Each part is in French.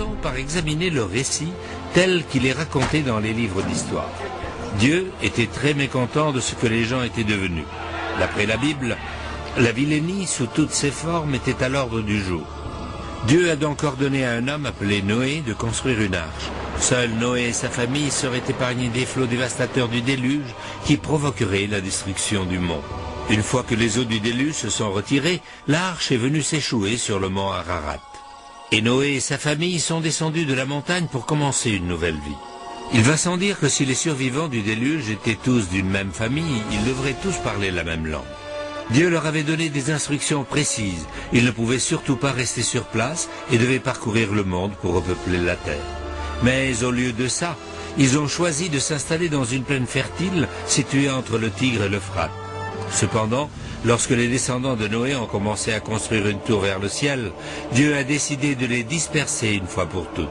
Commençons par examiner le récit tel qu'il est raconté dans les livres d'histoire. Dieu était très mécontent de ce que les gens étaient devenus. D'après la Bible, la vilainie sous toutes ses formes était à l'ordre du jour. Dieu a donc ordonné à un homme appelé Noé de construire une arche. Seul Noé et sa famille seraient épargnés des flots dévastateurs du déluge qui provoqueraient la destruction du monde. Une fois que les eaux du déluge se sont retirées, l'arche est venue s'échouer sur le mont Ararat. Et Noé et sa famille sont descendus de la montagne pour commencer une nouvelle vie. Il va sans dire que si les survivants du déluge étaient tous d'une même famille, ils devraient tous parler la même langue. Dieu leur avait donné des instructions précises. Ils ne pouvaient surtout pas rester sur place et devaient parcourir le monde pour repeupler la terre. Mais au lieu de ça, ils ont choisi de s'installer dans une plaine fertile située entre le Tigre et l'Euphrate. Cependant, lorsque les descendants de Noé ont commencé à construire une tour vers le ciel, Dieu a décidé de les disperser une fois pour toutes.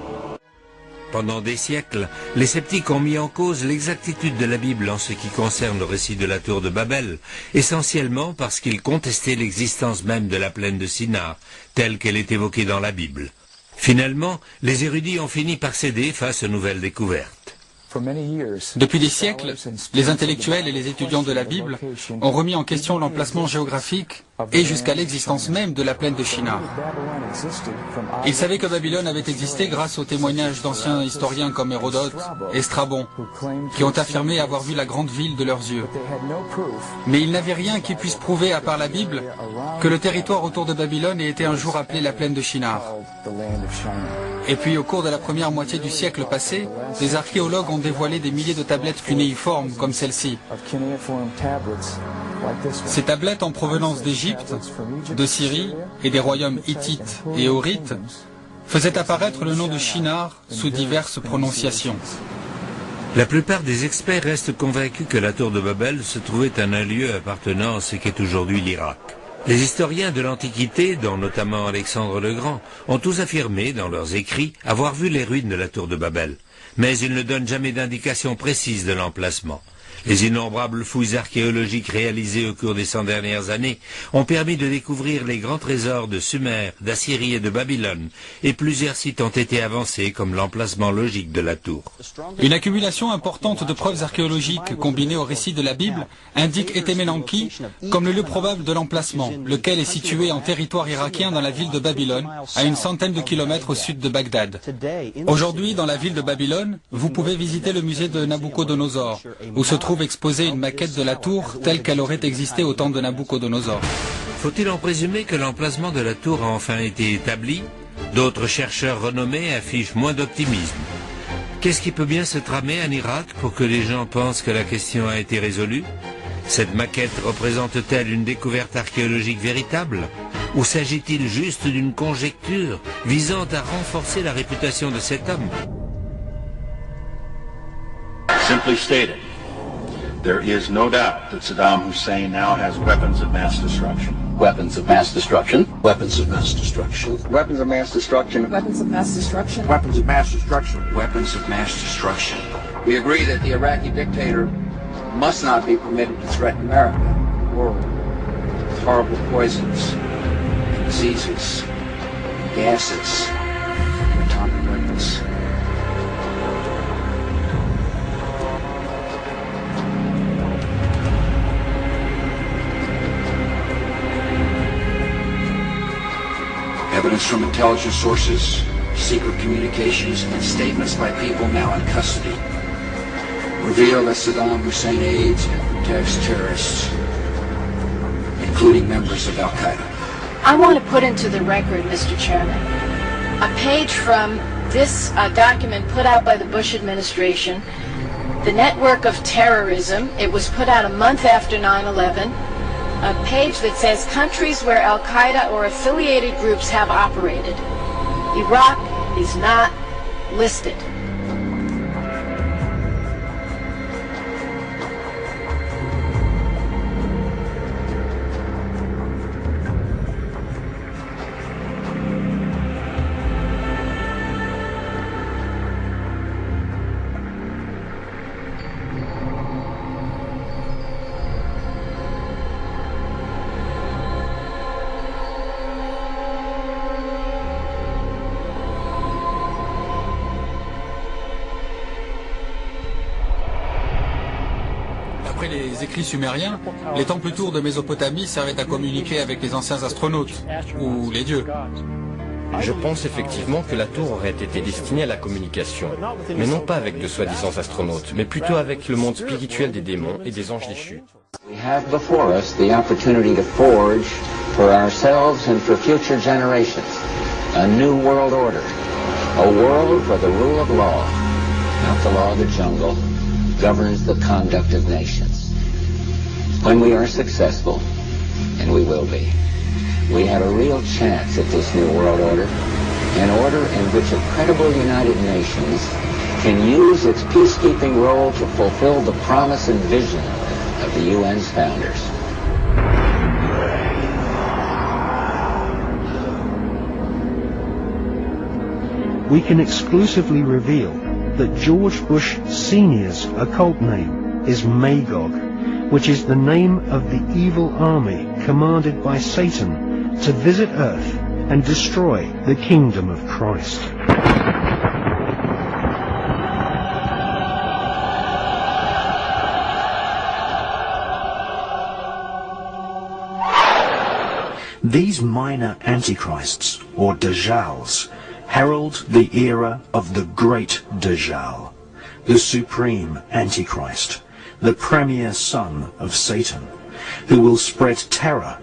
Pendant des siècles, les sceptiques ont mis en cause l'exactitude de la Bible en ce qui concerne le récit de la tour de Babel, essentiellement parce qu'ils contestaient l'existence même de la plaine de Shinar, telle qu'elle est évoquée dans la Bible. Finalement, les érudits ont fini par céder face aux nouvelles découvertes. Depuis des siècles, les intellectuels et les étudiants de la Bible ont remis en question l'emplacement géographique et jusqu'à l'existence même de la plaine de Shinar. Ils savaient que Babylone avait existé grâce aux témoignages d'anciens historiens comme Hérodote et Strabon, qui ont affirmé avoir vu la grande ville de leurs yeux. Mais ils n'avaient rien qui puisse prouver, à part la Bible, que le territoire autour de Babylone ait été un jour appelé la plaine de Shinar. Et puis, au cours de la première moitié du siècle passé, les archéologues ont dévoilé des milliers de tablettes cunéiformes comme celle-ci. Ces tablettes en provenance d'Égypte, de Syrie et des royaumes hittites et horites faisaient apparaître le nom de Shinar sous diverses prononciations. La plupart des experts restent convaincus que la tour de Babel se trouvait en un lieu appartenant à ce qu'est aujourd'hui l'Irak. Les historiens de l'Antiquité, dont notamment Alexandre le Grand, ont tous affirmé dans leurs écrits avoir vu les ruines de la tour de Babel, mais ils ne donnent jamais d'indication précise de l'emplacement. Les innombrables fouilles archéologiques réalisées au cours des 100 dernières années ont permis de découvrir les grands trésors de Sumer, d'Assyrie et de Babylone, et plusieurs sites ont été avancés comme l'emplacement logique de la tour. Une accumulation importante de preuves archéologiques combinées au récit de la Bible indique Etemenanki comme le lieu probable de l'emplacement, lequel est situé en territoire irakien dans la ville de Babylone, à une centaine de kilomètres au sud de Bagdad. Aujourd'hui, dans la ville de Babylone, vous pouvez visiter le musée de Nabucodonosor, où se trouve exposée une maquette de la tour telle qu'elle aurait existé au temps de Nabucodonosor. Faut-il en présumer que l'emplacement de la tour a enfin été établi? D'autres chercheurs renommés affichent moins d'optimisme. Qu'est-ce qui peut bien se tramer en Irak pour que les gens pensent que la question a été résolue? Cette maquette représente-t-elle une découverte archéologique véritable? Ou s'agit-il juste d'une conjecture visant à renforcer la réputation de cet homme? Simply stated, there is no doubt that Saddam Hussein now has weapons of mass destruction. Weapons of mass destruction. Weapons of mass destruction. Weapons of mass destruction. Weapons of mass destruction. Weapons of mass destruction. Weapons of mass destruction. We agree that the Iraqi dictator must not be permitted to threaten America and the world with horrible poisons, diseases, gases, and atomic weapons. Evidence from intelligence sources, secret communications, and statements by people now in custody reveal that Saddam Hussein aids and protects terrorists, including members of Al-Qaeda. I want to put into the record, Mr. Chairman, a page from this document put out by the Bush administration, the Network of Terrorism. It was put out a month after 9/11. A page that says countries where Al-Qaeda or affiliated groups have operated. Iraq is not listed. les écrits sumériens, les temples tours de Mésopotamie servaient à communiquer avec les anciens astronautes, ou les dieux. Je pense effectivement que la tour aurait été destinée à la communication, mais non pas avec de soi-disant astronautes, mais plutôt avec le monde spirituel des démons et des anges déchus. We have before us the opportunity to forge for ourselves and for future generations a new world order, a world where the rule of law, not the law of the jungle, governs the conduct of nations. When we are successful, and we will be, we have a real chance at this new world order, an order in which a credible United Nations can use its peacekeeping role to fulfill the promise and vision of the UN's founders. We can exclusively reveal that George Bush Sr.'s occult name is Magog, which is the name of the evil army commanded by Satan to visit Earth and destroy the kingdom of Christ. These minor antichrists, or Dajjals, herald the era of the great Dajjal, the supreme Antichrist, the premier son of Satan, who will spread terror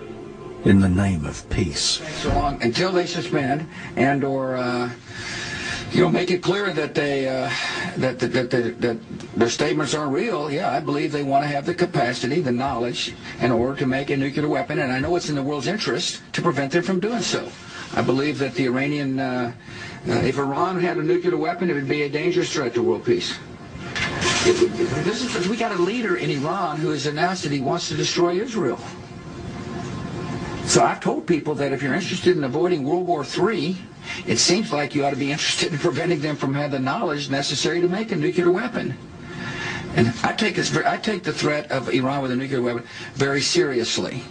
in the name of peace. So long until they suspend and or make it clear that they that their statements aren't real. Yeah, I believe they want to have the capacity, the knowledge, in order to make a nuclear weapon, and I know it's in the world's interest to prevent them from doing so. I believe that the Iranian, if Iran had a nuclear weapon, it would be a dangerous threat to world peace. We got a leader in Iran who has announced that he wants to destroy Israel. So I've told people that if you're interested in avoiding World War III, it seems like you ought to be interested in preventing them from having the knowledge necessary to make a nuclear weapon. And I take the threat of Iran with a nuclear weapon very seriously.